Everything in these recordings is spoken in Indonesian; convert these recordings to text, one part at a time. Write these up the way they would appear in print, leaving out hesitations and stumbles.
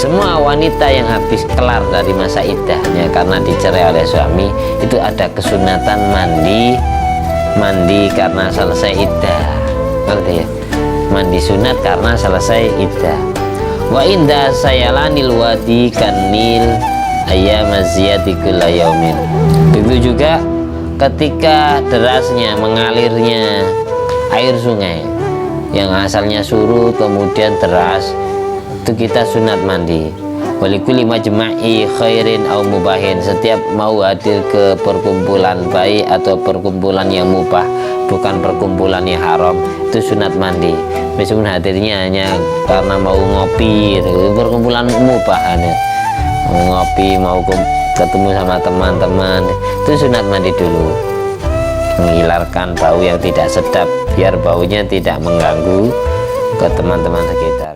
semua wanita yang habis kelar dari masa iddahnya karena dicerai oleh suami itu ada kesunatan mandi karena selesai iddah. Ngerti ya? Mandi sunat karena selesai iddah. Wa inda sayalanil wadi kanil ayyamaziyati kulla yaumin. Begitu juga ketika derasnya mengalirnya air sungai yang asalnya surut kemudian deras, itu kita sunat mandi. Walikuli majma'i khairin au mubahin, setiap mau hadir ke perkumpulan baik atau perkumpulan yang mubah, bukan perkumpulan yang haram, itu sunat mandi. Meskipun hadirnya hanya karena mau ngopi, itu perkumpulan mubah ya. Mau ngopi, mau ketemu sama teman-teman, itu sunat mandi dulu, menghilarkan bau yang tidak sedap biar baunya tidak mengganggu ke teman-teman sekitar.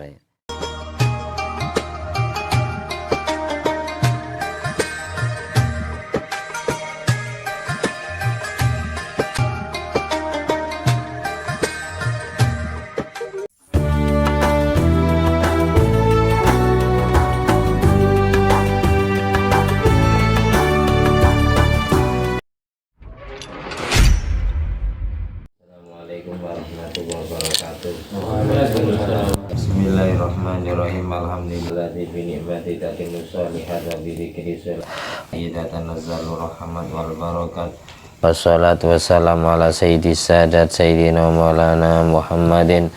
Bismillahirrahmanirrahim. Alhamdulillahi bi ni'mati tatimmu shalihat wa bi dzikri tanazzalu rahmat wal barakat. Wassalatu wassalamu ala sayyidis sadat sayyidina maulana Muhammadin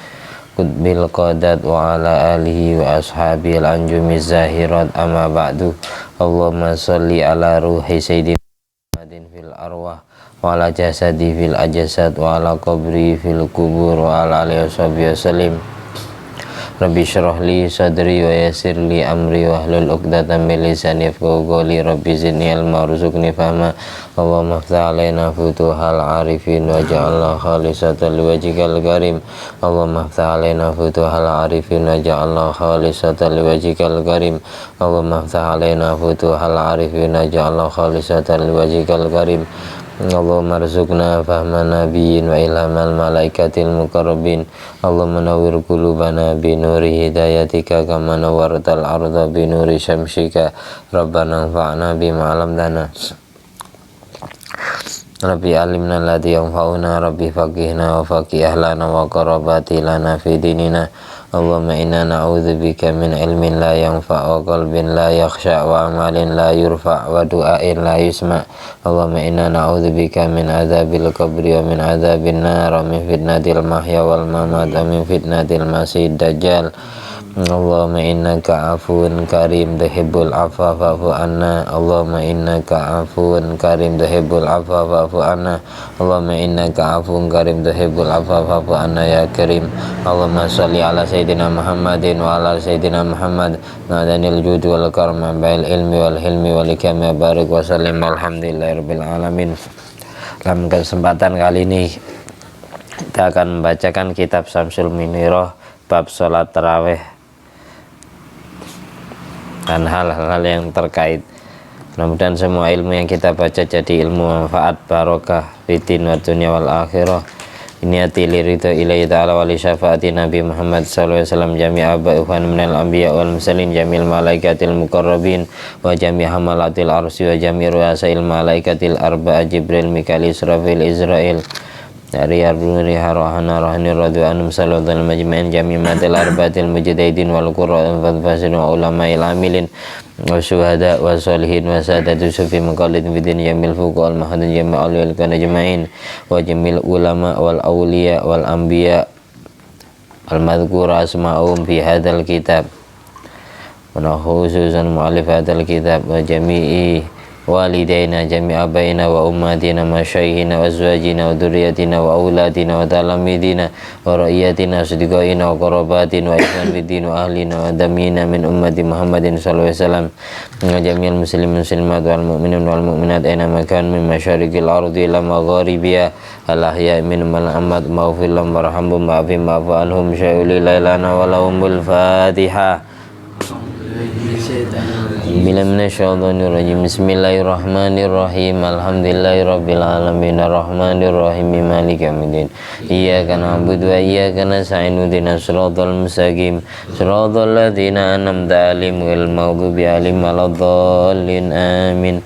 qutbil qadat wa ala alihi wa ashabil anjumiz zahirat amma ba'du. Allahumma sholli ala ruhi sayyidina Muhammadin fil arwah wa ala jasadi fil ajsad wa ala qabri fil kubur wa ala alihi wasallim. Rabbi syrah li sadri wa yassir li amri wa hlul 'uqdatam min lisani yafqahu qawli. Rabbi zidni ilma warzuqni fahma. Allahumma iftah 'alaina futuhal 'arifin waj'alna khalisatan liwajhikal karim. Allahumma iftah 'alaina futuhal 'arifin waj'alna khalisatan liwajhikal karim. Allahumma iftah 'alaina futuhal 'arifin waj'alna khalisatan liwajhikal karim. Allahumma rzuqna fahma nabiyyin wa ilhamal malaikatil muqarrabin. Allahumma nawwir qulubana bi nuri hidayatika kama nawwartal arda bi nuri syamsika. Rabbana anfa'na bima 'allamtana. Rabbi alimna alladhi yanfa'una, Rabbi faqihna wa faqih ahlana wa qarabati lana fi dinina. Allahumma inna na'udzubika min ilmin la yanfa' wa qalbin la yakhsha wa amalin la yurfa' wa du'ain la yusma'. Allahumma inna na'udzubika min adzabil qabri wa min adzabin nar wa min fitnatil mahya wal mamat wa min fitnatil masiihid dajjal. Allahumma innaka afuwun karim tuhibbul afwa fa'fu anna. Allahumma innaka afuwun karim tuhibbul afwa fa'fu anna. Allahumma innaka afuwun karim tuhibbul afwa fa'fu anna ya karim. Allahumma sholli ala sayyidina Muhammadin wa ala sayyidina Muhammad nadanil judi wal karma bil ilmi wal hilmi wal hikmah barik wa sallim alhamdulillahirabbil alamin. Dalam kesempatan kali ini kita akan membacakan kitab Syamsul Munirah bab salat tarawih dan hal-hal yang terkait. Mudah-mudahan semua ilmu yang kita baca jadi ilmu manfaat barokah fitin wa dunya wal akhirah. Niati liridho ilahi ta'ala wa li syafaati Nabi Muhammad sallallahu alaihi wasallam jami'a ba'uhan minal anbiya wal mursalin jami'il malaikatil muqarrabin wa jami' hamalatil arsy wa jami' ru'asail malaikatil arba'a Jibril Mikail Israfil Israil dari Arbuni Harohana Rohani Radwanum Saludul Majma'in Jami' Matil Arbatil Mujadidin wal Qur'an Fadfasin wa ulama'il amilin wa syuhada wa solihin wa sadatu sufi maqalid bidin jamil fuqa wal mahadun jama'al wal kanajma'in wa jamil ulama wal awliya wal anbiya al madhkura asma'um fi hadal kitab wa khususan mu'alif hadal kitab wa jami'i walidaina jami'a abaina wa ummatina masyaihina wa azwajina wa dhurriyyatina wa auladina wa talamidina wa ra'iyatina sidqaina wa qarabatina wa ikhwan bidin wa ahlina wa damina min ummati Muhammadin sallallahu alaihi wasallam wa jami'al muslimin muslimat wal mu'minin wal mu'minat aina makan min masyariqil ardi ila magharibiha al ahya min mal amad maghfir lahum warhamhum wa'afihim wa'fu anhum syai'ul lailana wa lahumul fatihah. Bismillahirrahmanirrahim. Bismillahirrahmanirrahim. Alhamdulillahirabbil alamin arrahmanirrahim maliki yaumiddin. Iyyaka na'budu wa iyyaka nasta'in ihdinas siratal mustaqim siratal ladzina an'amta 'alaihim ghairil maghdubi 'alaihim waladdallin amin.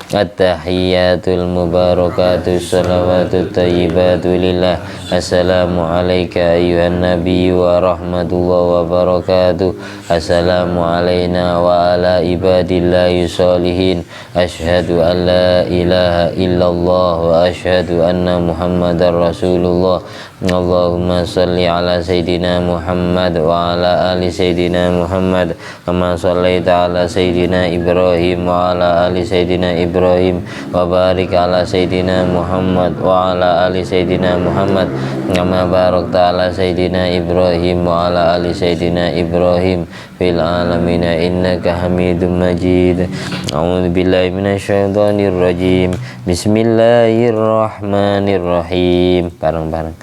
At-tahiyyatul mubarakatus salawatut thayyibatu lillah. Assalamu alayka ayyuhan nabiyyu wa rahmatullahi wa barakatuh. Assalamu alayna wa ala ibadillahi sholihin. Asyhadu an la ilaha illallah wa asyhadu anna muhammadar rasulullah. Allahumma salli ala sayyidina Muhammad wa ala ali sayyidina Muhammad kama sallaita ala sayyidina Ibrahim wa ala ali sayyidina Ibrahim wa barik ala sayyidina Muhammad wa ala ali sayyidina Muhammad kama barakta ala sayyidina Ibrahim wa ala ali sayyidina Ibrahim fil alamin innaka Hamidum Majid. A'udzu billahi minasyaitonir rajim. Bismillahirrahmanirrahim. Bareng-bareng.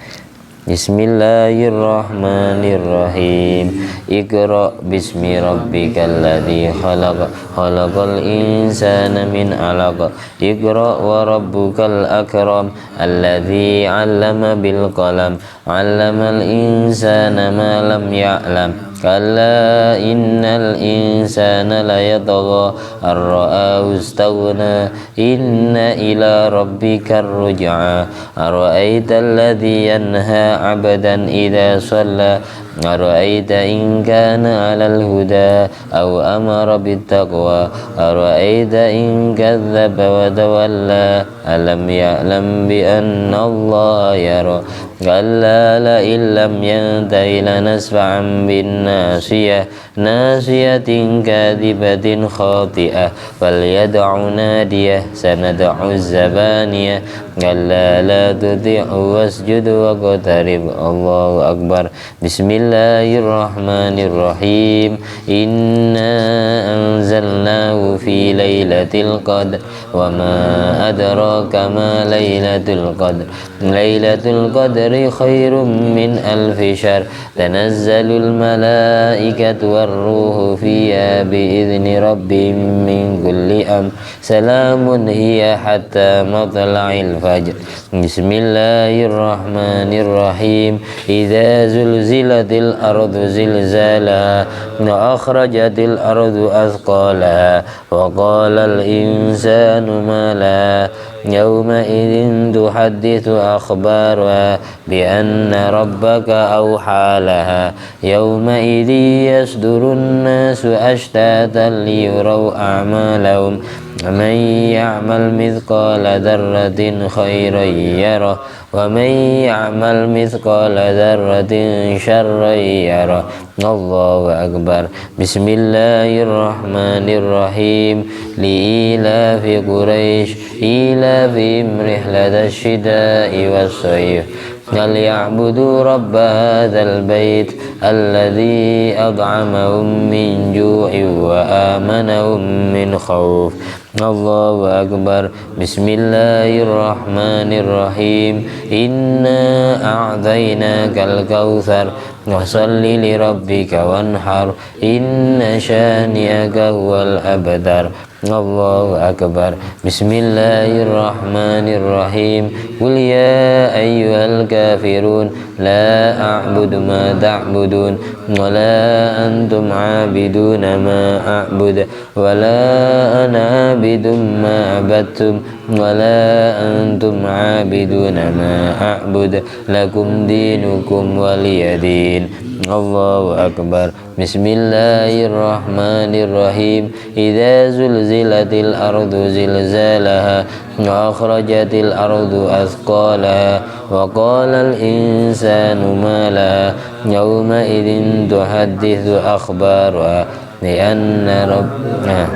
Bismillahirrahmanirrahim. Iqra bismi rabbikal ladzi khalaq khalaqal insana min 'alaq. Iqra wa rabbukal akram alladzi 'allama bil qalam 'allamal insana ma lam ya'lam. Kalla innal insana layatagha ar-ra'ahu istaghna inna ila rabbikar ruj'a. Ara'aita alladhi yanha 'abdan idza shalla ara'aita in kana 'alal huda aw amara bittaqwa ara'aita in kadzdzaba wa tawalla alam ya'lam bi anna Allah yara. Kalla la illam yantahi lanasfa'an bin nasiyah nasiyatin kadhibatin khati'ah falyad'u nadiyah sanad'u zabaniyah. Kalla la tuti'hu wasjud waqtarib. Allahu akbar. Bismillahirrahmanirrahim. Inna anzalnahu fi lailatul qadr wa ma adraka ma lailatul qadr. Lailatul qadri khairum min alfi syahr. Tanazzalul malaikatu warruhu fiha biizni rabbihim min kulli amr. Salamun hiya hatta matla'il fajr. Bismillahirrahmanirrahim. Idza zulzilatil ardu zilzalaha wa akhrajatil ardu athqalaha wa qala al insanu ma laha yawma idzin tuhadditsu akhbaraha bi anna rabbaka awha laha yawma idzin yasdurun nasu ashtatan liyuraw a'malahum. Man ya'mal mithqala dzarratin khairan yarah wa man ya'mal mithqala dzarratin syarran yarah. Allahu akbar. Bismillahirrahmanirrahim. Li'ilafi Quraisy ilafihim rihlatash shita'i was-sayf فليعبدوا رب هذا البيت الذي أطعمهم من جوع وآمنهم من خوف. الله أكبر. بسم الله الرحمن الرحيم. إنا أعطيناك الكوثر وصل لربك وانحر إن شانئك هو الأبتر. Allahu akbar. Bismillahirrahmanirrahim. Qul ya ayyuhal kafirun la a'budu ma ta'budun wa la antum 'abiduna ma a'bud wa la ana 'abidum ma 'abadtum wa la antum 'abiduna ma a'bud lakum dinukum waliyadin. Allahu akbar. Bismillahirrahmanirrahim. Idza zulzilatil ardu zilzalaha wa akhrajatil ardu athqalaha wa qala al insanu ma laha yawma idzin tuhadditsu akhbaraha bi anna rabbana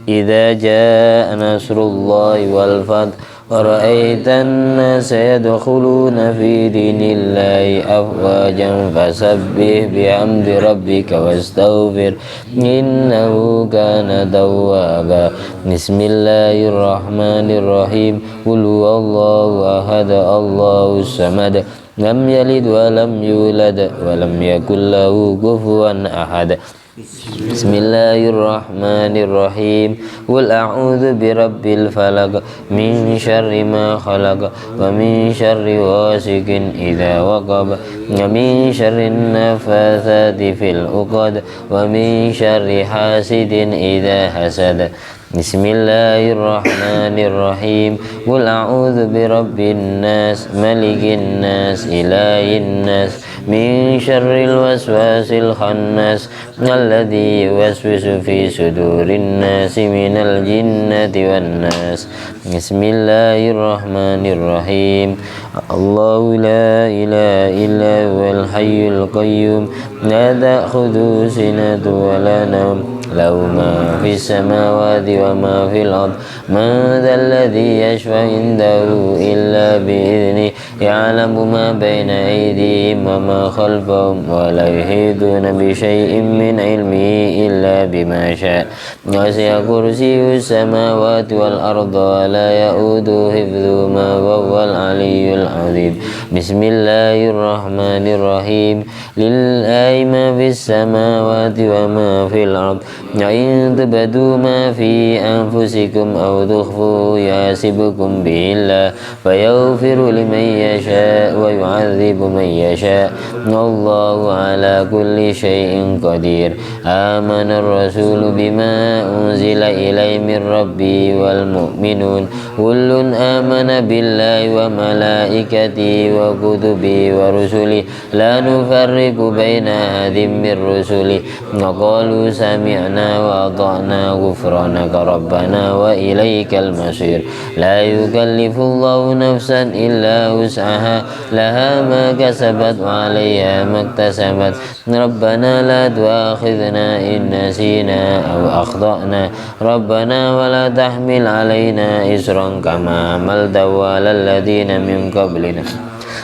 idza jaa nasrullahi wal fath ورأيت الناس يدخلون في دين الله أفواجا فسبح بحمد ربك واستغفر إنه كان توابا. بسم الله الرحمن الرحيم. قل هو الله أحد الله الصمد lam yalid wa lam yulad wa lam yakul lahu kufuwan ahad. Bismillahirrahmanirrahim. Qul a'udzu birabbil falaq min syarri ma khalaq wa min syarri ghasiqin idza waqab wa min syarrin nafatsati fil 'uqad wa min syarri hasidin idza hasad. Bismillahirrahmanirrahim. Qul a'udzu birabbin nas malikin nas ilahin nas min syarril waswasil khannas alladzi yuwaswisu fi sudurin nasi minal jinnati wan nas. Bismillahirrahmanirrahim. Allahu la ilaha illa huwal hayyul qayyum la ta'khudhuhu sinatun wa la nawm lahu ma fis samawati wa ma fil ard man dzal ladzi yashfa'u indahu illa bi idzni ya'lamu ma baina aydihim wa ma khalfahum wa la yuhituna bi syai'in min ilmihi illa bima syaa' wasi'a kursiyyus samawati wal arda wa la ya'uduhu hifdhuhuma wa huwal aliyyul azim. Bismillahirrahmanirrahim. Lillahi ma fis samawati wa ma fil ard in tubdu ma fi anfusikum aw tukhfuhu yahsibukum billah fayaghfiru liman yasha wa yu'adzibu man yasha wallahu ala kulli syai'in qadir. Amana ar-rasulu bima unzila ilaihi min rabbi wal mu'minun kullun amana billahi wa malaikatihi wa kutubihi wa rusuli la nufarriqu baina ahadin min rusuli wa qalu sami'na wa ata'na ghufranaka rabbana wa ilaikal masir. La yukallifullahu nafsan illa wus'aha laha ma kasabat wa 'alayha maktasabat. Rabbana la tu'akhidhna in nasina aw akhtana rabbana wa la tahmil 'alaina isran kama hamaltahu 'alal ladzina min qablina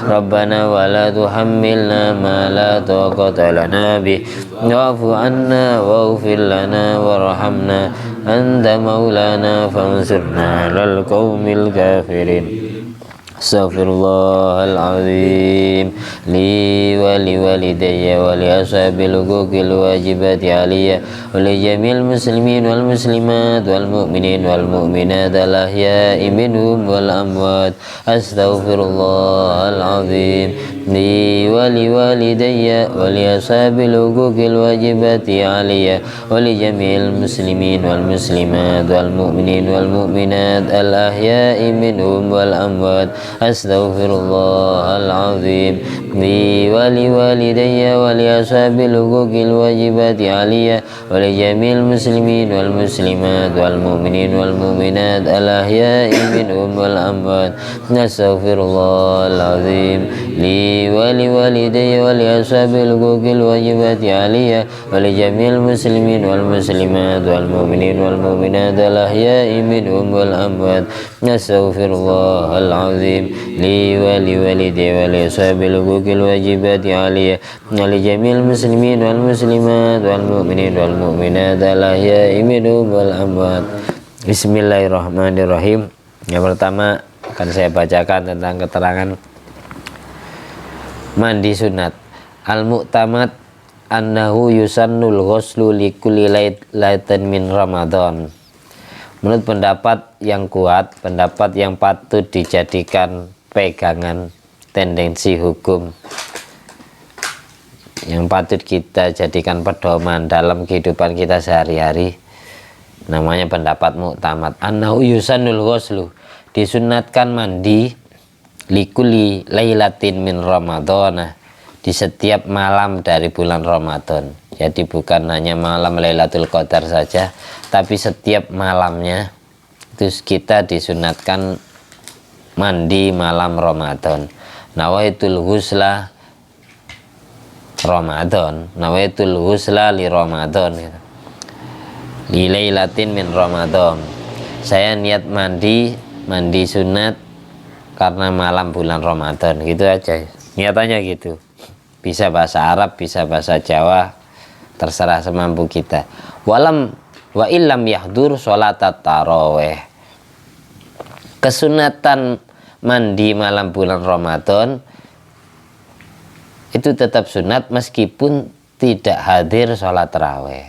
Rabbana wa la tuhammilna ma la taqata lana bih wa'fu anna waghfir lana warhamna anta maulana fansurna 'alal qaumil kafirin. Astaghfirullahal azim li wa li walidayya wa li ashabil huquqil wajibati aliyya wa li jamil muslimin wal muslimat wal mu'minin wal mu'minat al ahya'i minhum wal amwat. Astaghfirullahal azim li wa li walidayya wa li ashabil huquqil wajibati aliyya wa li jamil muslimin wal muslimat wal mu'minin wal mu'minat al ahya'i minhum wal amwat. Astaghfirullahal azim li wa li walidayya wa li ashabil huquqil wajibati aliyya wa li jamil muslimin wal muslimat wal mu'minin wal mu'minat al ahya'i minhum wal amwat. Astaghfirullahal azim li wa li walidayya wa li ashabil huquqil wajibati aliyya wa li jamil muslimin wal muslimat wal mu'minin wal mu'minat al ahya'i minhum wal amwat. Astaghfirullahal azim li wa li walidayya wa li ashabil huquqil wajibati aliyya wa li jamil muslimin wal muslimat wal mu'minin wal mu'minat al ahya'i minhum wal amwat. Bismillahirrahmanirrahim. Yang pertama akan saya bacakan tentang keterangan mandi sunat. Al-mu'tamad annahu yusannul ghuslu li kulli lailatin min Ramadan. Menurut pendapat yang kuat, pendapat yang patut dijadikan pegangan tendensi hukum yang patut kita jadikan pedoman dalam kehidupan kita sehari-hari, namanya pendapat muktamad. Annahu yusannul ghuslu, disunatkan mandi likulli lailatin min Ramadan, di setiap malam dari bulan Ramadan. Jadi bukan hanya malam Lailatul Qadar saja, tapi setiap malamnya itu kita disunatkan mandi malam Ramadan. Nawaitul ghusla Ramadan, nawaitul ghusla li Ramadan, li lailatin min Ramadan. Saya niat mandi sunat karena malam bulan Ramadan, gitu aja. Niatannya gitu. Bisa bahasa Arab, bisa bahasa Jawa, terserah semampu kita. Wa illam yahdur sholatat taraweh. Kesunatan mandi malam bulan Ramadan itu tetap sunat meskipun tidak hadir sholat tarawih.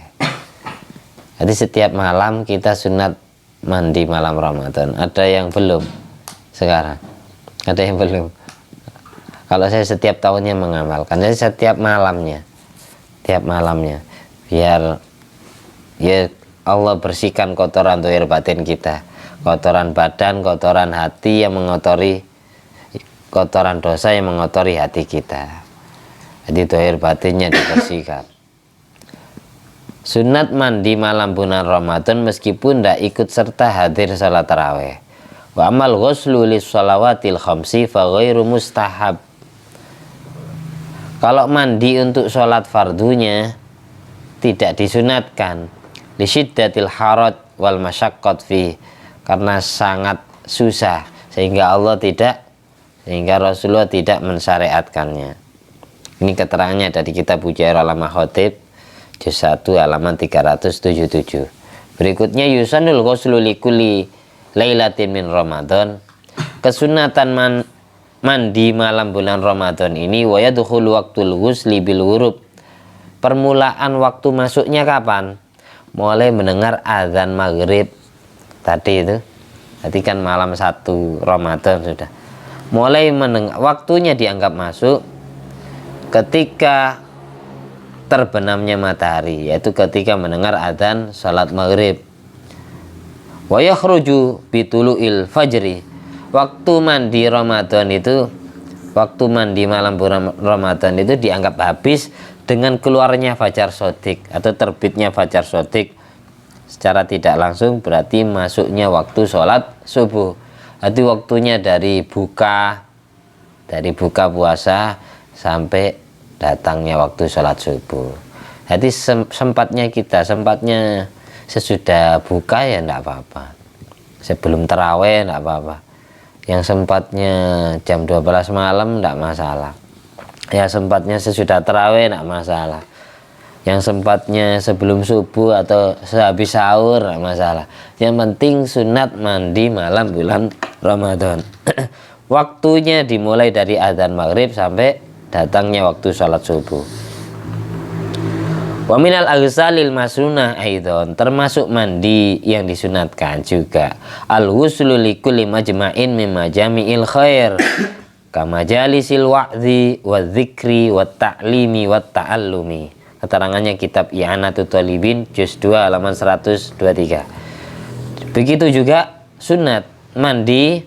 Jadi setiap malam kita sunat mandi malam Ramadan. Ada yang belum sekarang? Ada yang belum? Kalau saya setiap tahunnya mengamalkan, jadi setiap malamnya, tiap malamnya, biar ya Allah bersihkan kotoran zahir batin kita, kotoran badan, kotoran hati yang mengotori, kotoran dosa yang mengotori hati kita. Jadi zahir batinnya dibersihkan. Sunat mandi malam bulan Ramadan meskipun tidak ikut serta hadir salat tarawih. Wa amal ghuslu lis shalawatil khamsi fa ghairu mustahab. Kalau mandi untuk sholat fardunya tidak disunatkan li syiddatil haraj wal masyaqqat fi, karena sangat susah sehingga Rasulullah tidak mensyariatkannya. Ini keterangannya dari kitab Bujair Ulama Khotib juz 1 halaman 377. Berikutnya yusanul ghuslu likulli lailatin min Ramadan. Kesunatan mandi malam bulan Ramadan ini wa yadkhulu waqtul ghusli bil ghurub. Permulaan waktu masuknya kapan? Mulai mendengar azan maghrib tadi itu. Tadi kan malam 1 Ramadan sudah. Mulai mendengar, waktunya dianggap masuk ketika terbenamnya matahari, yaitu ketika mendengar azan salat maghrib. Wa yakhruju bitulu'il fajri. Waktu mandi Ramadan itu, waktu mandi malam Ramadan itu dianggap habis dengan keluarnya fajar shodiq atau terbitnya fajar shodiq. Secara tidak langsung berarti masuknya waktu sholat subuh. Jadi waktunya dari buka puasa sampai datangnya waktu sholat subuh. Jadi sempatnya sesudah buka ya enggak apa-apa, sebelum tarawih enggak apa-apa. Yang sempatnya jam 12 malam enggak masalah, ya sempatnya sesudah tarawih enggak masalah, yang sempatnya sebelum subuh atau sehabis sahur enggak masalah. Yang penting sunat mandi malam bulan Ramadan. Waktunya dimulai dari adzan maghrib sampai datangnya waktu sholat subuh. Wa minal aghsalil masnunah aidon, termasuk mandi yang disunatkan juga al-ghuslu likulli majma'in min majami'il khair kama jalisil wa'dhi wa dzikri wa ta'limi wa ta'allumi. Keterangannya kitab I'anatul Talibin juz 2 halaman 123. Begitu juga sunat mandi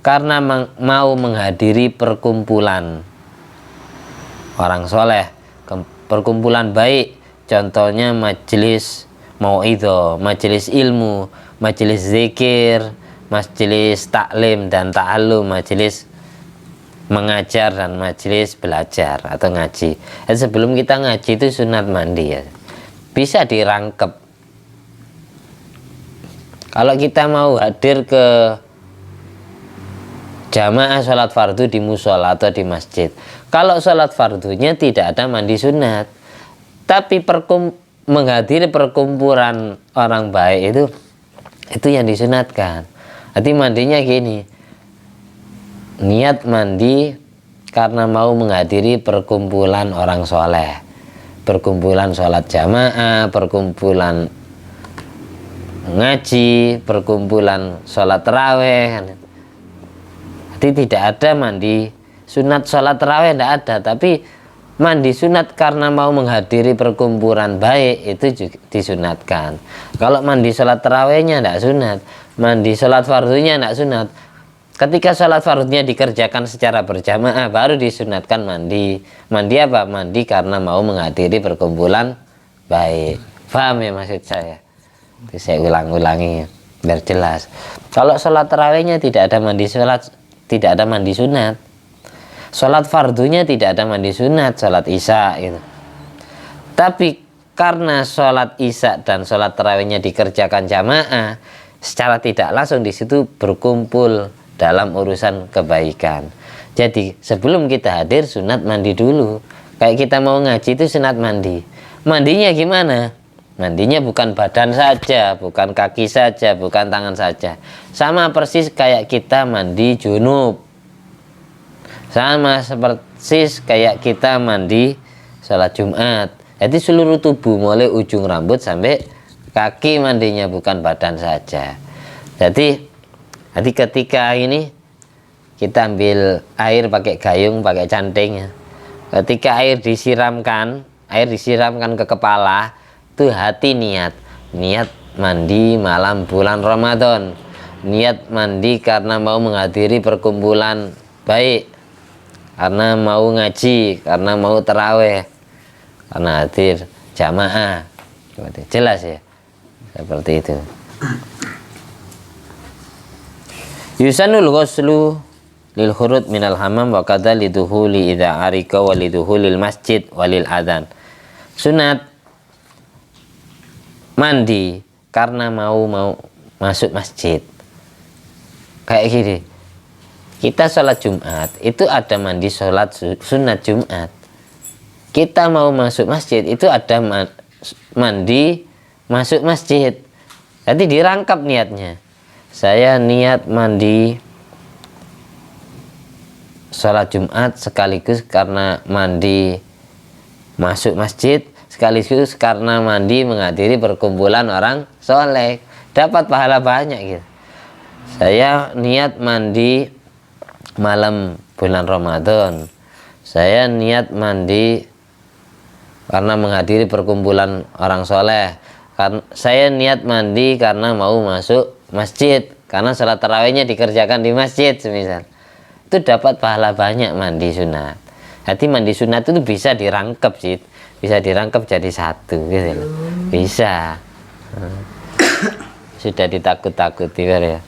karena mau menghadiri perkumpulan orang soleh, perkumpulan baik, contohnya majelis mauidhah, majelis ilmu, majelis zikir, majelis taklim dan ta'allum, majelis mengajar dan majelis belajar atau ngaji. Sebelum kita ngaji itu sunat mandi ya, bisa dirangkep. Kalau kita mau hadir ke jamaah sholat fardu di musola atau di masjid, kalau sholat fardunya tidak ada mandi sunat, tapi menghadiri perkumpulan orang baik itu yang disunatkan. Jadi mandinya gini, niat mandi karena mau menghadiri perkumpulan orang soleh, perkumpulan sholat jamaah, perkumpulan ngaji, perkumpulan sholat tarawih. Jadi tidak ada mandi sunat sholat tarawih, tidak ada, tapi mandi sunat karena mau menghadiri perkumpulan baik itu juga disunatkan. Kalau mandi sholat tarawihnya tidak sunat, mandi sholat fardunya tidak sunat. Ketika sholat fardunya dikerjakan secara berjamaah baru disunatkan mandi. Mandi apa? Mandi karena mau menghadiri perkumpulan baik. Paham ya maksud saya? Jadi saya ulang-ulangi biar jelas. Kalau sholat tarawihnya tidak ada mandi sunat, sholat fardunya tidak ada mandi sunat, sholat isya gitu. Tapi karena sholat isya dan sholat tarawihnya dikerjakan jamaah, secara tidak langsung di situ berkumpul dalam urusan kebaikan. Jadi sebelum kita hadir sunat mandi dulu. Kayak kita mau ngaji itu sunat mandi. Mandinya gimana? Mandinya bukan badan saja, bukan kaki saja, bukan tangan saja. Sama persis kayak kita mandi junub. Sama persis kayak kita mandi sholat Jumat. Jadi seluruh tubuh mulai ujung rambut sampai kaki mandinya, bukan badan saja. Jadi ketika ini kita ambil air pakai gayung, pakai canting ya. Ketika air disiramkan ke kepala, itu hati niat mandi malam bulan Ramadan, niat mandi karena mau menghadiri perkumpulan baik, karena mau ngaji, karena mau taraweh, karena hadir jamaah. Jelas ya, seperti itu. Yusanul ghuslu lil khurud minal hamam wa kadza liduhuli idza arika wa liduhulil masjid walil adzan. Sunat mandi karena mau masuk masjid. Kayak gini, kita sholat Jumat itu ada mandi sholat sunat Jumat. Kita mau masuk masjid itu ada mandi masuk masjid. Jadi dirangkap niatnya. Saya niat mandi sholat Jumat sekaligus karena mandi masuk masjid, sekaligus karena mandi menghadiri perkumpulan orang soleh. Dapat pahala banyak gitu. Saya niat mandi malam bulan Ramadan. Saya niat mandi karena menghadiri perkumpulan orang soleh. Saya niat mandi karena mau masuk masjid, karena sholat tarawihnya dikerjakan di masjid semisal. Itu dapat pahala banyak mandi sunat. Jadi mandi sunat itu bisa dirangkep sih, bisa dirangkep jadi satu gitu loh. Bisa. Sudah ditakut-takuti ya.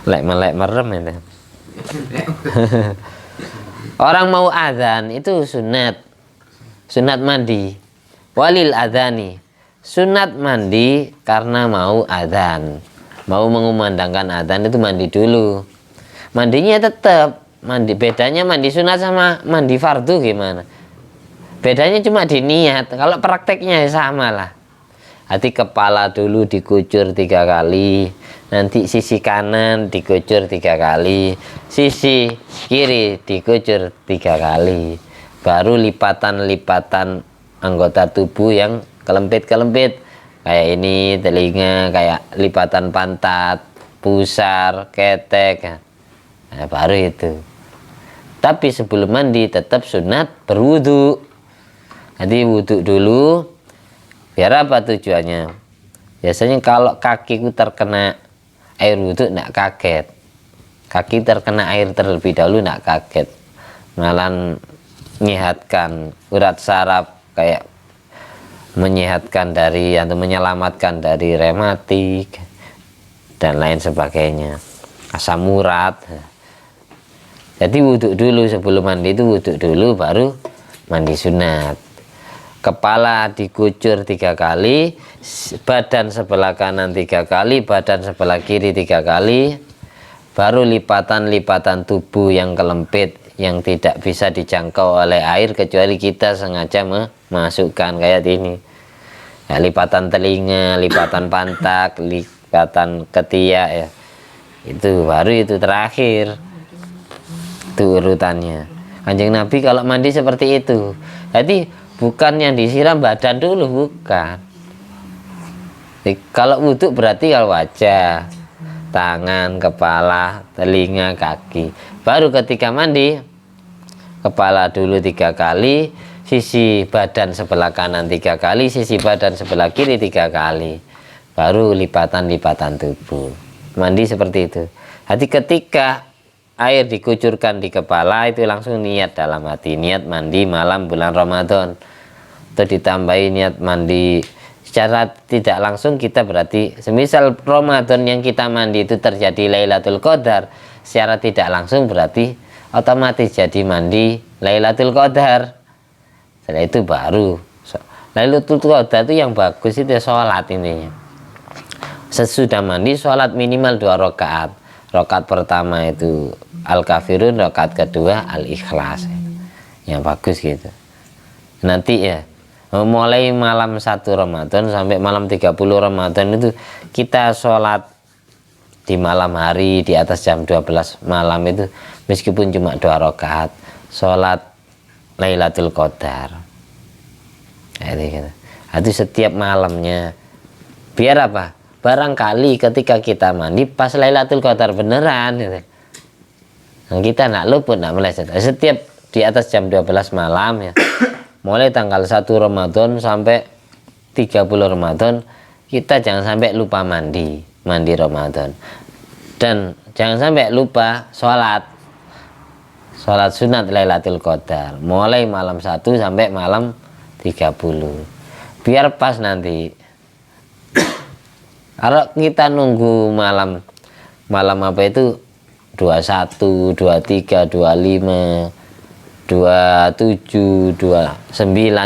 Lek merem itu. Orang mau azan itu sunat mandi. Walil adzani, sunat mandi karena mau azan, mau mengumandangkan azan itu mandi dulu. Mandinya tetap mandi, bedanya mandi sunat sama mandi fardu gimana? Bedanya cuma di niat. Kalau prakteknya sama lah. Hati kepala dulu dikucur 3 kali, nanti sisi kanan dikucur 3 kali, sisi kiri dikucur 3 kali, baru lipatan-lipatan anggota tubuh yang kelempit-kelempit kayak ini, telinga, kayak lipatan pantat, pusar, ketek. Nah, baru itu. Tapi sebelum mandi tetap sunat berwudu. Nanti wudu dulu. Biar apa tujuannya? Biasanya kalau kakiku terkena air wudu nggak kaget. Kaki terkena air terlebih dahulu nggak kaget. Malah menyehatkan urat saraf, kayak menyehatkan dari atau menyelamatkan dari rematik dan lain sebagainya. Asam urat. Jadi wudhu dulu, sebelum mandi itu wudhu dulu baru mandi sunat. Kepala dikucur 3 kali, badan sebelah kanan 3 kali, badan sebelah kiri 3 kali, baru lipatan-lipatan tubuh yang kelempit yang tidak bisa dijangkau oleh air kecuali kita sengaja memasukkan kayak ini. Ya, lipatan telinga, lipatan pantat, lipatan ketiak ya. Itu baru itu terakhir. Itu urutannya. Kanjeng Nabi kalau mandi seperti itu. Jadi bukan yang disiram badan dulu, bukan. Jadi, kalau wudhu berarti kalau wajah, tangan, kepala, telinga, kaki. Baru ketika mandi, kepala dulu 3 kali, sisi badan sebelah kanan 3 kali, sisi badan sebelah kiri 3 kali. Baru lipatan-lipatan tubuh. Mandi seperti itu. Jadi ketika air dikucurkan di kepala itu langsung niat dalam hati, niat mandi malam bulan Ramadan. Atau ditambahi niat mandi secara tidak langsung, kita berarti semisal Ramadan yang kita mandi itu terjadi Lailatul Qadar, secara tidak langsung berarti otomatis jadi mandi Lailatul Qadar. Setelah itu baru Lailatul Qadar itu yang bagus itu sholat intinya. Sesudah mandi sholat minimal 2 rakaat. Rakaat pertama itu Al-Kafirun, rakaat kedua Al-Ikhlas. Yang bagus gitu. Nanti ya mulai malam 1 Ramadan sampai malam 30 Ramadan itu kita sholat di malam hari di atas jam 12 malam itu meskipun cuma 2 rakaat. sholat Lailatul Qadar. Itu setiap malamnya. Biar apa? Barangkali ketika kita mandi pas Lailatul Qadar beneran gitu. Nah, kita nak luput, nak meleset. Setiap di atas jam 12 malam ya. Mulai tanggal 1 Ramadan sampai 30 Ramadan, kita jangan sampai lupa mandi Ramadan. Dan jangan sampai lupa sholat sunat Lailatul Qadar mulai malam 1 sampai malam 30. Biar pas nanti kalau kita nunggu malam apa itu 21, 23, 25, 27, 29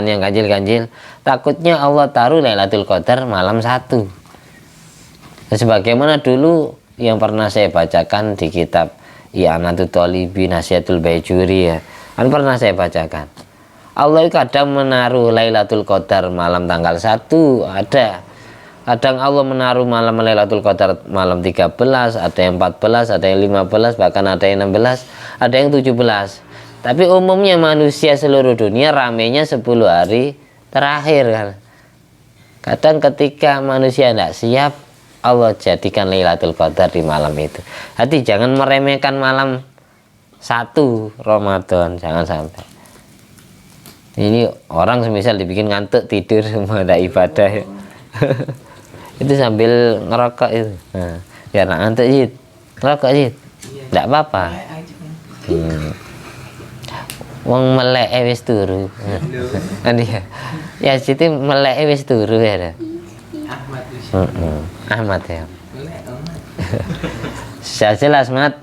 yang ganjil-ganjil, takutnya Allah taruh Lailatul Qadar malam 1. Sebagaimana dulu yang pernah saya bacakan di kitab I'anatul Talibin Nasihatul Baijuri ya, kan pernah saya bacakan. Allah kadang menaruh Lailatul Qadar malam tanggal 1 ada. Kadang Allah menaruh malam Lailatul Qadar malam 13, ada yang 14, ada yang 15, bahkan ada yang 16, ada yang 17. Tapi umumnya manusia seluruh dunia ramenya 10 hari terakhir kan. Kadang ketika manusia tidak siap, Allah jadikan Lailatul Qadar di malam itu. Hati jangan meremehkan malam 1 Ramadan, jangan sampai. Ini orang semisal dibikin ngantuk tidur semua ada ibadah. Itu sambil ngerokok itu. Nah, biar nak ngantuk Jid. Ngerokok Jid. Enggak apa-apa. Wong melek wis turu. Iya. Ya situ melek wis turu ya. Ahmad ya. Jelas Mat.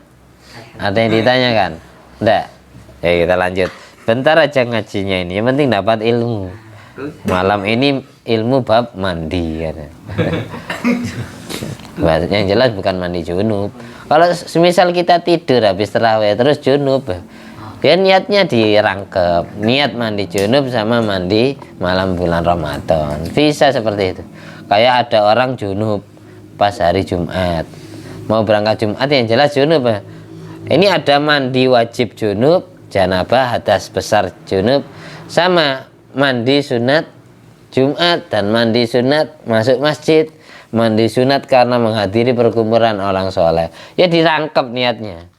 Ada yang ditanyakan? Enggak. Ya kita lanjut. Bentar aja ngajinya ini. Yang penting dapat ilmu. Malam ini ilmu bab mandi ya. Yang jelas bukan mandi junub. Kalau semisal kita tidur habis tarawih terus junub, ya niatnya dirangkep. Niat mandi junub sama mandi malam bulan Ramadan. Bisa seperti itu. Kayak ada orang junub pas hari Jumat, mau berangkat Jumat yang jelas junub ya. Ini ada mandi wajib junub, janabah, hadas besar junub, sama mandi sunat Jumat dan mandi sunat masuk masjid, mandi sunat karena menghadiri perkumpulan orang soleh. Ya dirangkep niatnya.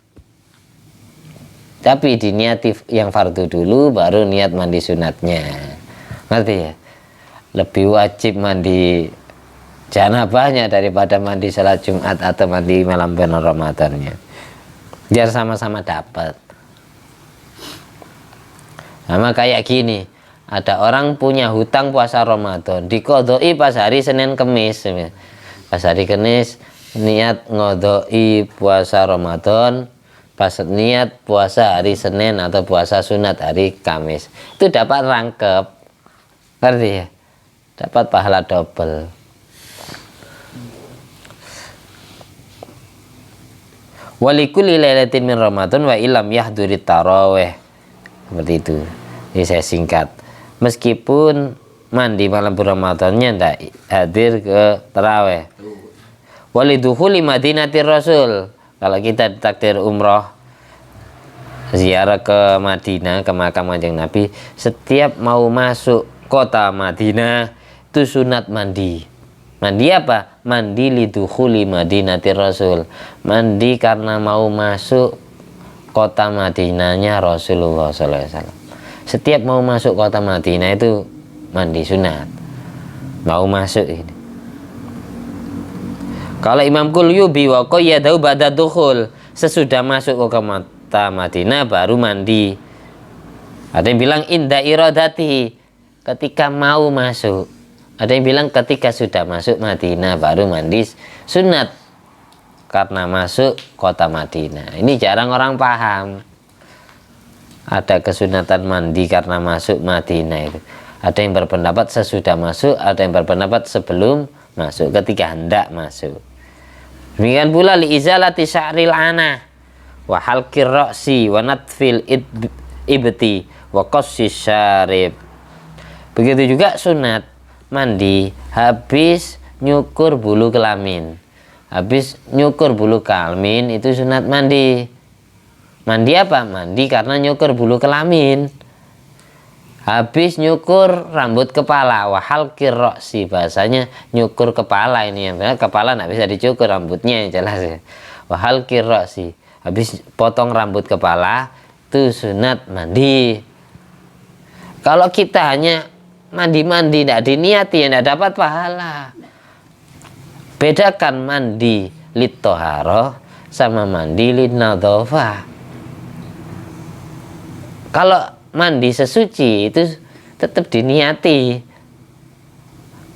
Tapi diniati yang fardu dulu, baru niat mandi sunatnya. Ngerti ya? Lebih wajib mandi janabahnya daripada mandi salat Jumat atau mandi malam bulan Ramadannya. Biar sama-sama dapat. Sama kayak gini, ada orang punya hutang puasa Ramadan, dikodoi pas hari Senin Kemis. Pas hari Kemis niat ngodoi puasa Ramadan, pas niat puasa hari Senin atau puasa sunat hari Kamis. Itu dapat rangkep. Ngerti ya? Dapat pahala double. Walikuli lailatin min Ramadan wa ilam yahdurit tarawih. Seperti itu. Ini saya singkat. Meskipun mandi malam Ramadannya tidak hadir ke tarawih. Walidukhuli Madinatir Rasul. Kalau kita ditakdir umroh ziarah ke Madinah, ke makam Kanjeng Nabi, setiap mau masuk kota Madinah itu sunat mandi. Mandi apa? Mandi lidukhuli Madinatir Rasul. Mandi karena mau masuk kota Madinahnya Rasulullah SAW. Setiap mau masuk kota Madinah itu mandi sunat. Mau masuk ini. Kalau Imam Qulyubi wa qayyadahu ba'da dukhul, sesudah masuk ke kota Madinah baru mandi. Ada yang bilang inda iradati, ketika mau masuk. Ada yang bilang ketika sudah masuk Madinah baru mandi sunat karena masuk kota Madinah. Ini jarang orang paham. Ada kesunatan mandi karena masuk Madinah itu. Ada yang berpendapat sesudah masuk, ada yang berpendapat sebelum masuk, ketika hendak masuk. Demikian pula li izalati sya'ril ana wa halqir ra'si wa natfil ibti wa qassis syarib. Begitu juga sunat mandi habis nyukur bulu kelamin. Habis nyukur bulu kelamin itu sunat mandi. Mandi apa? Mandi karena nyukur bulu kelamin. Habis nyukur rambut kepala, wahal kiroksi, bahasanya nyukur kepala ini ya. Kepala nggak bisa dicukur, rambutnya yang jelas ya. Wahal kiroksi, habis potong rambut kepala itu sunat mandi. Kalau kita hanya mandi-mandi tidak diniati ya tidak dapat pahala. Bedakan mandi litoharoh sama mandi linadhofah. Kalau mandi sesuci itu tetap diniati.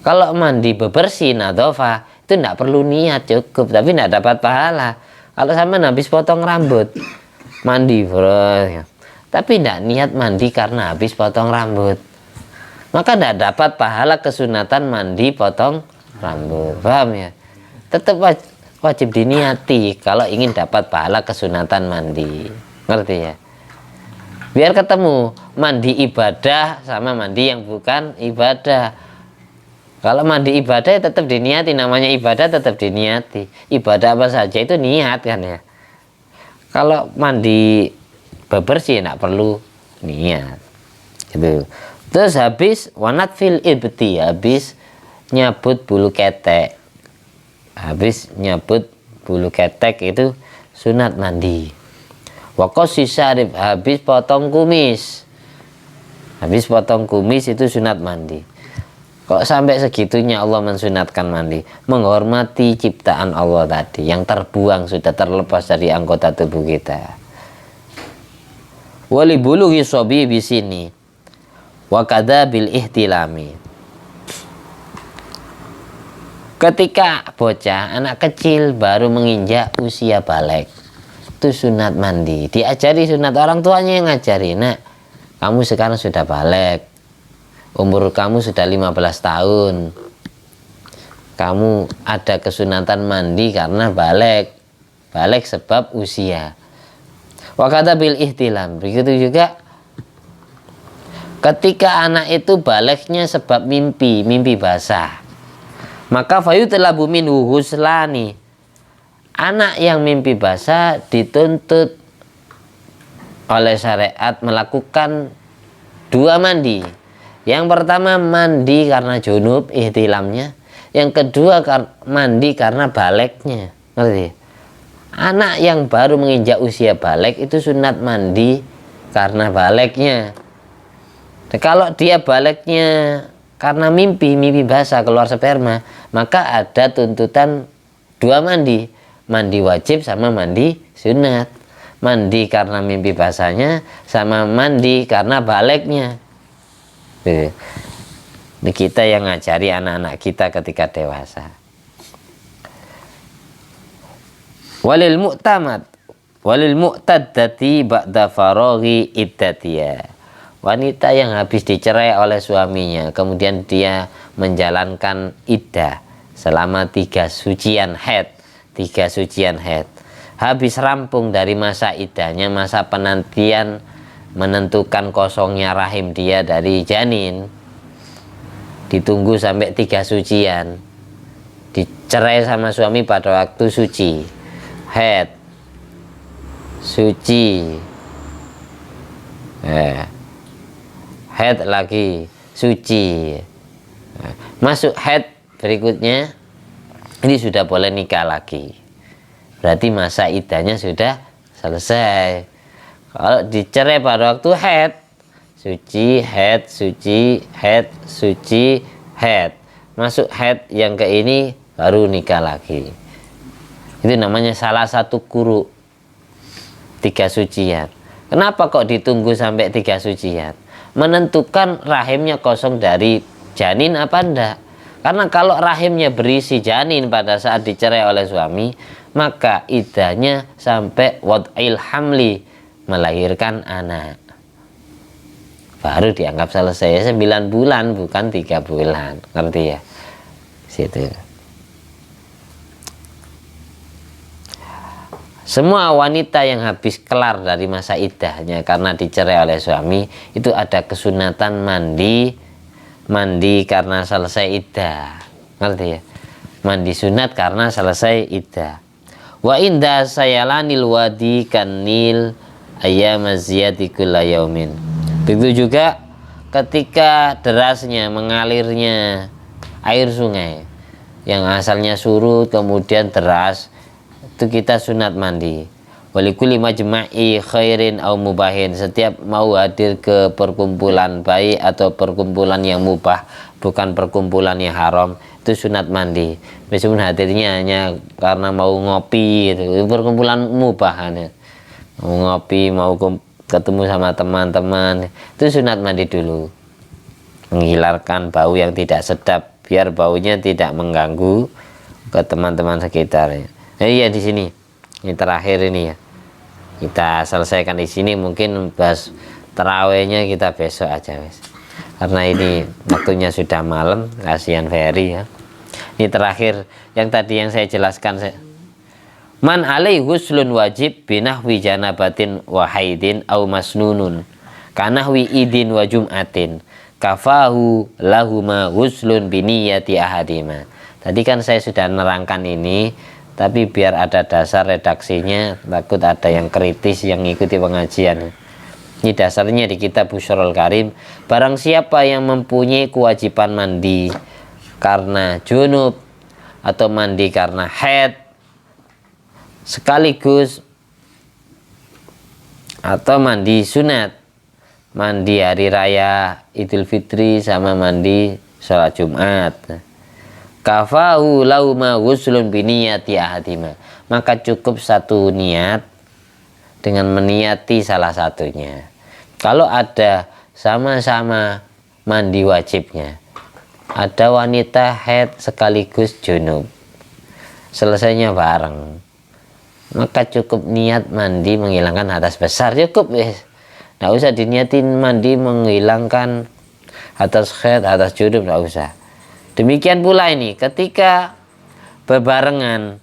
Kalau mandi bebersih nadhofah itu tidak perlu niat, cukup, tapi tidak dapat pahala. Kalau sama habis potong rambut mandi bro, ya. Tapi tidak niat mandi karena habis potong rambut, maka tidak dapat pahala kesunatan mandi potong rambut. Paham ya? Tetap wajib diniati kalau ingin dapat pahala kesunatan mandi. Ngerti ya? Biar ketemu mandi ibadah sama mandi yang bukan ibadah. Kalau mandi ibadah ya tetap diniati, namanya ibadah tetap diniati. Ibadah apa saja itu niat kan ya. Kalau mandi bebersih tidak perlu niat. Gitu. Terus habis wanat fil ibti, habis nyabut bulu ketek. Habis nyabut bulu ketek itu sunat mandi. Wakosi syarif, habis potong kumis. Habis potong kumis itu sunat mandi. Kok sampai segitunya Allah mensunatkan mandi? Menghormati ciptaan Allah tadi yang terbuang, sudah terlepas dari anggota tubuh kita. Wali bulughi sobi bisini wakada bil ihtilami. Ketika bocah, anak kecil baru menginjak usia balik, itu sunat mandi. Diajari sunat, orang tuanya yang ngajari. Nak, kamu sekarang sudah balik, umur kamu sudah 15 tahun, kamu ada kesunatan mandi karena balik sebab usia. Wakata bil ihtilam, begitu juga ketika anak itu baliknya sebab mimpi basah, maka fayutlabu minhu huslani. Anak yang mimpi basah dituntut oleh syariat melakukan 2 mandi. Yang pertama mandi karena junub ihtilamnya, yang kedua mandi karena baliknya. Ngerti? Anak yang baru menginjak usia balik itu sunat mandi karena baliknya. Nah, kalau dia baliknya karena mimpi basah keluar sperma, maka ada tuntutan 2 mandi. Mandi wajib sama mandi sunat. Mandi karena mimpi basahnya sama mandi karena baliknya. Ini kita yang ngajari anak-anak kita ketika dewasa. Walil mu'taddati ba'da faraghi iddatiya. Wanita yang habis dicerai oleh suaminya, kemudian dia menjalankan iddah selama 3 sucian haid. 3 sucian haid. Habis rampung dari masa iddahnya, masa penantian menentukan kosongnya rahim dia dari janin, ditunggu sampai 3 sucian, dicerai sama suami pada waktu suci, haid, suci, haid lagi, suci, masuk haid berikutnya, ini sudah boleh nikah lagi. Berarti masa iddahnya sudah selesai. Kalau dicerai pada waktu haid, suci, haid, suci, haid, suci, haid, masuk haid yang ke ini baru nikah lagi. Itu namanya salah satu kuru 3 sucian. Kenapa kok ditunggu sampai 3 sucian? Menentukan rahimnya kosong dari janin apa enggak. Karena kalau rahimnya berisi janin pada saat dicerai oleh suami, maka iddahnya sampai wad'il hamli, melahirkan anak, baru dianggap selesai. 9 bulan bukan 3 bulan. Ngerti ya? Situ. Semua wanita yang habis kelar dari masa iddahnya karena dicerai oleh suami, itu ada kesunatan mandi karena selesai iddah. Ngerti ya? Mandi sunat karena selesai iddah. Wa inda sayalanil wadi kanil ayyamaz ziyati kulla yaumin. Begitu juga ketika derasnya mengalirnya air sungai yang asalnya surut kemudian deras, itu kita sunat mandi. Walikuli majma'i khairin au mubahin, setiap mau hadir ke perkumpulan baik atau perkumpulan yang mubah, bukan perkumpulan yang haram, itu sunat mandi. Meskipun hadirnya hanya karena mau ngopi, itu perkumpulan mubah, mau ngopi, mau ketemu sama teman-teman, itu sunat mandi dulu, menghilangkan bau yang tidak sedap biar baunya tidak mengganggu ke teman-teman sekitar. Nah, iya di sini. Ini terakhir ini ya. Kita selesaikan di sini, mungkin bahas terawihnya kita besok aja, wes. Karena ini waktunya sudah malam, kasihan Ferry ya. Ini terakhir yang tadi yang saya jelaskan. Man alaihi ghuslun wajib binahwi janabatin wa haidin au masnunun kanahwi idin wa jum'atin kafahu lahuma ghuslun biniyati ahadima. Tadi kan saya sudah nerangkan ini, tapi biar ada dasar redaksinya, takut ada yang kritis yang ngikuti pengajian. Ini dasarnya di kitab Busyrul Karim. Barang siapa yang mempunyai kewajiban mandi karena junub atau mandi karena haid sekaligus, atau mandi sunat, mandi hari raya Idul Fitri sama mandi sholat Jumat, kafahu lauma ghuslun biniyati ahadima, maka cukup satu niat dengan meniati salah satunya. Kalau ada sama-sama mandi wajibnya, ada wanita haid sekaligus junub, selesainya bareng, maka cukup niat mandi menghilangkan hadas besar, cukup wes. Nggak usah diniatin mandi menghilangkan hadas haid, hadas junub, nggak usah. Demikian pula ini ketika bebarengan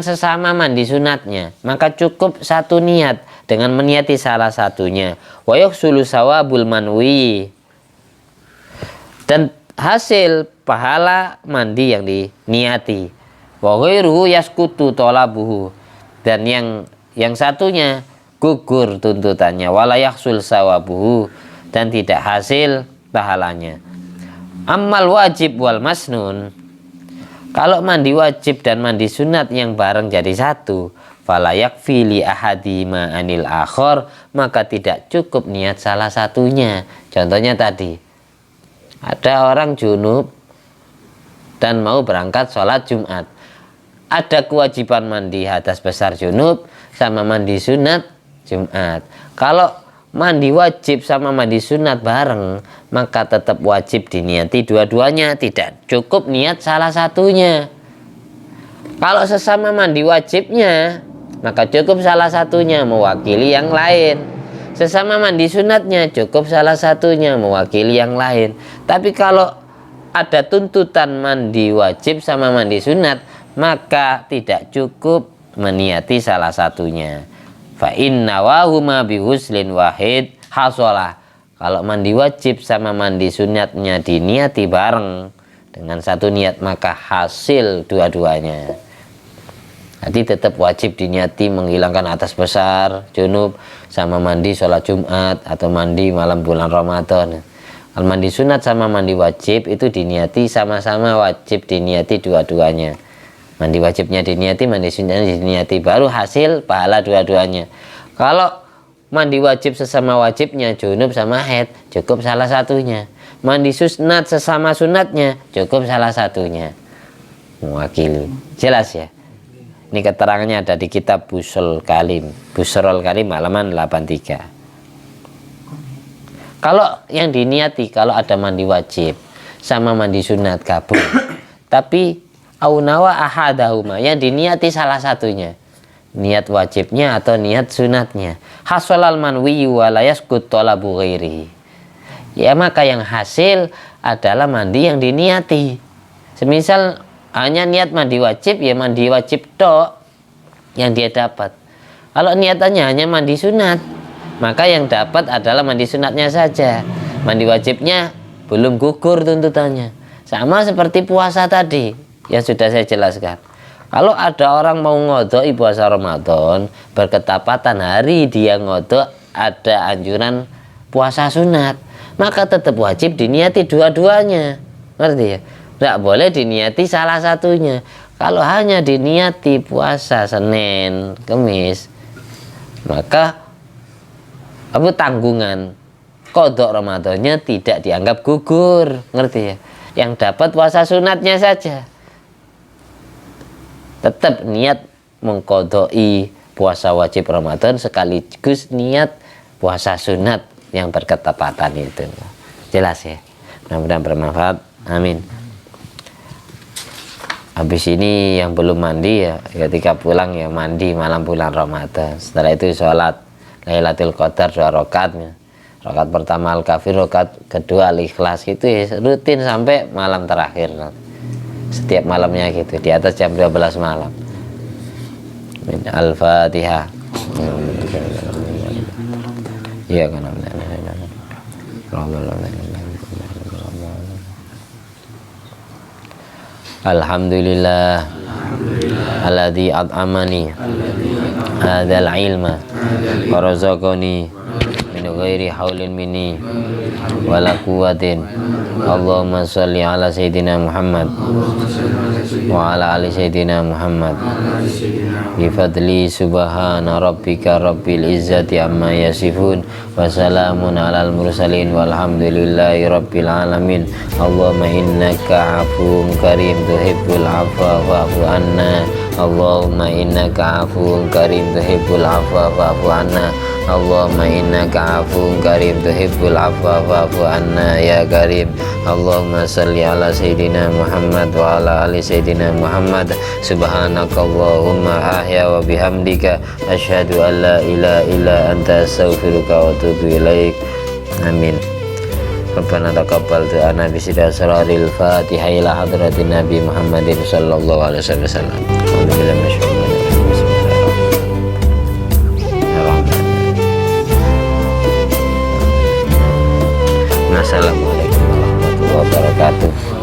sesama mandi sunatnya, maka cukup satu niat dengan meniati salah satunya. Wa yuhsulu sawabul manwi, dan hasil pahala mandi yang diniati. Wa ghairuhu yaskutu talabuhu, dan yang satunya gugur tuntutannya. Wala yahsul sawabuhu, dan tidak hasil pahalanya. Ammal wajib wal masnun, kalau mandi wajib dan mandi sunat yang bareng jadi satu, fala yakfi li ahadima anil akhor, maka tidak cukup niat salah satunya. Contohnya tadi, ada orang junub dan mau berangkat sholat Jumat, ada kewajiban mandi hadas besar junub sama mandi sunat Jumat. Kalau mandi wajib sama mandi sunat bareng, maka tetap wajib diniati dua-duanya, tidak cukup niat salah satunya. Kalau sesama mandi wajibnya, maka cukup salah satunya mewakili yang lain. Sesama mandi sunatnya cukup salah satunya mewakili yang lain. Tapi kalau ada tuntutan mandi wajib sama mandi sunat, maka tidak cukup meniati salah satunya. Fa inna wahuma bihuslin wahid hasolah. Kalau mandi wajib sama mandi sunatnya diniati bareng dengan satu niat, maka hasil dua-duanya. Jadi tetap wajib diniati menghilangkan hadas besar junub sama mandi sholat Jumat atau mandi malam bulan Ramadan. Kalau mandi sunat sama mandi wajib itu diniati sama-sama wajib diniati dua-duanya. Mandi wajibnya diniati, mandi sunatnya diniati, baru hasil pahala dua-duanya. Kalau mandi wajib sesama wajibnya junub sama haid, cukup salah satunya. Mandi sunat sesama sunatnya, cukup salah satunya mewakili. Jelas ya? Ini keterangannya ada di kitab Busyrul Karim halaman 83. Kalau yang diniati, kalau ada mandi wajib sama mandi sunat gabung, tapi aunawa ahadahuma, yang diniati salah satunya, niat wajibnya atau niat sunatnya, hasolal manwi wa la yaskut talabu ghairihi, ya maka yang hasil adalah mandi yang diniati. Semisal hanya niat mandi wajib, ya mandi wajib tok yang dia dapat. Kalau niatannya hanya mandi sunat, maka yang dapat adalah mandi sunatnya saja. Mandi wajibnya belum gugur tuntutannya. Sama seperti puasa tadi yang sudah saya jelaskan. Kalau ada orang mau ngodoi puasa Ramadan, berketepatan hari dia ngodok ada anjuran puasa sunat, maka tetap wajib diniati dua-duanya. Ngerti ya? Nggak boleh diniati salah satunya. Kalau hanya diniati puasa Senin, Kamis, maka tanggungan kodok Ramadannya tidak dianggap gugur. Ngerti ya? Yang dapat puasa sunatnya saja. Tetap niat mengkodoi puasa wajib Ramadan sekaligus niat puasa sunat yang berketepatan itu. Jelas ya? Mudah-mudahan bermanfaat. Amin. Habis ini yang belum mandi ya ketika pulang ya mandi malam bulan Ramadan. Setelah itu sholat Lailatul Qadar 2 rakaat. Rakaat pertama Al-Kafir, rakaat kedua Al-Ikhlas, itu ya rutin sampai malam terakhir. Setiap malamnya gitu, di atas jam 12 malam. Al-Fatihah. Iya kan. Alhamdulillah alladzi at'amani hadzal ilma wa razaqani min ghairi haulin minni wala quwwatin. Allahumma sholli ala sayyidina Muhammad wa ala ali sayyidina Muhammad bi fadli subhana rabbika rabbil izzati amma yasifun wa salamun alal mursalin walhamdulillahi rabbil alamin. Allahumma innaka afuwwun karim tuhibbul afwa fa'fu anna. Allahumma innaka afuwwun karim tuhibbul afwa fa'fu anna. Allahumma innaka afuwwun karim tuhibbul afwa fa'fu anna ya karim. Allahumma salli ala sayyidina Muhammad wa ala ali sayyidina Muhammad. Subhanakallahumma ahya wa bihamdika asyhadu an la ilaha illa anta astaghfiruka wa atubu ilaik. Amin. Rabbana taqabbal du'ana bi sidratil Fatihah ila hadratin Nabi Muhammadin sallallahu alaihi wasallam. Alhamdulillah masyaallah. Assalamualaikum warahmatullahi wabarakatuh.